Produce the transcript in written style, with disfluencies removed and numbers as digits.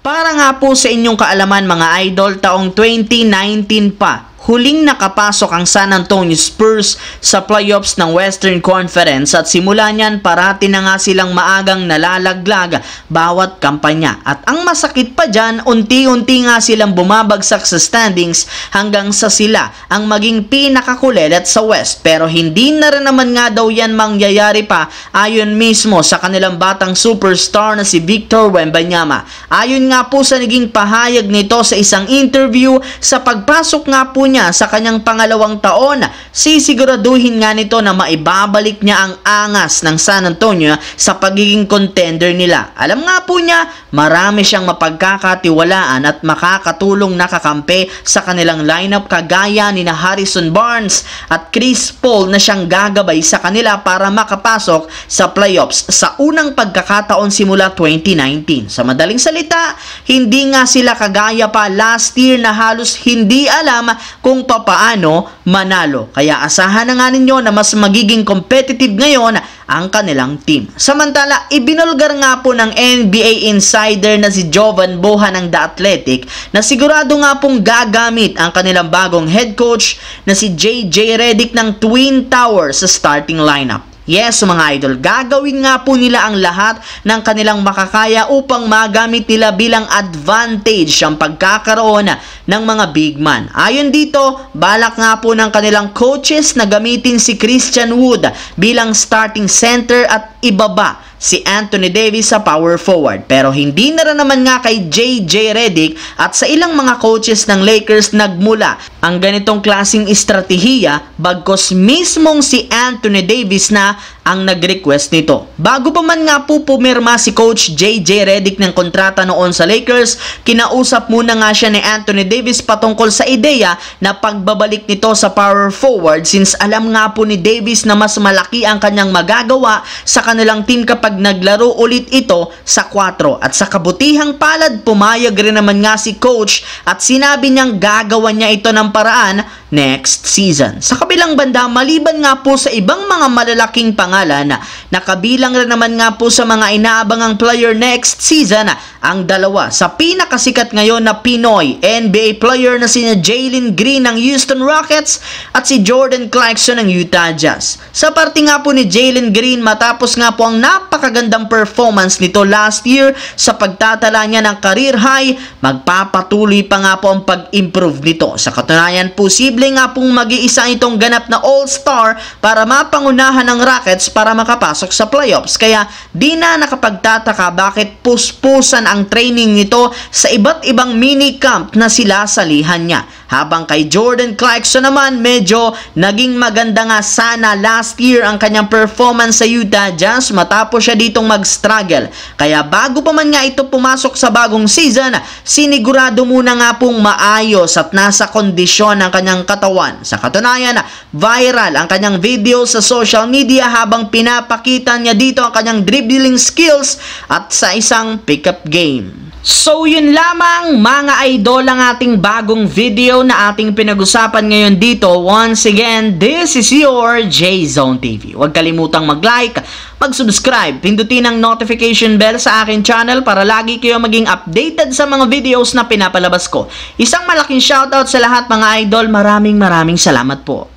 Para nga po sa inyong kaalaman mga idol, taong 2019 pa, huling nakapasok ang San Antonio Spurs sa playoffs ng Western Conference at simula niyan parati na nga silang maagang nalalaglag bawat kampanya. At ang masakit pa dyan, unti-unti nga silang bumabagsak sa standings hanggang sa sila ang maging pinakakulelat sa West. Pero hindi na rin naman nga daw yan mangyayari pa ayon mismo sa kanilang batang superstar na si Victor Wembanyama. Ayon nga po sa naging pahayag nito sa isang interview, sa pagpasok nga po niya sa kanyang pangalawang taon, sisiguraduhin nga nito na maibabalik niya ang angas ng San Antonio sa pagiging contender nila. Alam nga po niya, marami siyang mapagkakatiwalaan at makakatulong na kakampi sa kanilang lineup kagaya ni na Harrison Barnes at Chris Paul na siyang gagabay sa kanila para makapasok sa playoffs sa unang pagkakataon simula 2019. Sa madaling salita, hindi nga sila kagaya pa last year na halos hindi alam kung papaano manalo. Kaya asahan na nga ninyo na mas magiging competitive ngayon ang kanilang team. Samantala, ibinulgar nga po ng NBA insider na si Jovan Bohan ng The Athletic na sigurado nga pong gagamit ang kanilang bagong head coach na si JJ Redick ng Twin Towers sa starting lineup. Yes, mga idol, gagawin nga po nila ang lahat ng kanilang makakaya upang magamit nila bilang advantage ang pagkakaroon ng mga big man. Ayon dito, balak nga po ng kanilang coaches na gamitin si Christian Wood bilang starting center at ibaba si Anthony Davis sa power forward. Pero hindi na rin naman nga kay JJ Redick at sa ilang mga coaches ng Lakers nagmula ang ganitong klaseng estratehiya, bagkos mismong si Anthony Davis na ang nag-request nito. Bago pa man nga po pumirma si Coach JJ Redick ng kontrata noon sa Lakers, kinausap muna nga siya ni Anthony Davis patungkol sa ideya na pagbabalik nito sa power forward, since alam nga po ni Davis na mas malaki ang kanyang magagawa sa kanilang team kapag naglaro ulit ito sa 4. At sa kabutihang palad, pumayag rin naman nga si Coach at sinabi niyang gagawa niya ito ng paraan next season. Sa kabilang banda, maliban nga po sa ibang mga malalaking pangalan, nakabilang rin naman nga po sa mga inaabangang player next season ang dalawa sa pinakasikat ngayon na Pinoy NBA player na sina Jalen Green ng Houston Rockets at si Jordan Clarkson ng Utah Jazz. Sa parte nga po ni Jalen Green, matapos nga po ang napakagandang performance nito last year sa pagtatala niya ng career high, magpapatuloy pa nga po ang pag-improve nito. Sa katunayan, posible nga pong mag-iisa itong ganap na all-star para mapangunahan ng Rockets para makapasok sa playoffs. Kaya di na nakapagtataka bakit puspusan ang training nito sa iba't ibang mini camp na sila salihan niya. Habang kay Jordan Clarkson naman, medyo naging maganda nga sana last year ang kanyang performance sa Utah Jazz matapos siya ditong mag-struggle. Kaya bago pa man nga ito pumasok sa bagong season, sinigurado muna nga pong maayos at nasa kondisyon ang kanyang katawan. Sa katunayan, viral ang kanyang video sa social media habang pinapakita niya dito ang kanyang dribbling skills at sa isang pickup game. So yun lamang mga idol ang ating bagong video na ating pinag-usapan ngayon dito. Once again, this is your J-Zone TV. Huwag kalimutang mag-like, mag-subscribe, pindutin ang notification bell sa akin channel para lagi kayo maging updated sa mga videos na pinapalabas ko. Isang malaking shoutout sa lahat mga idol. Maraming salamat po.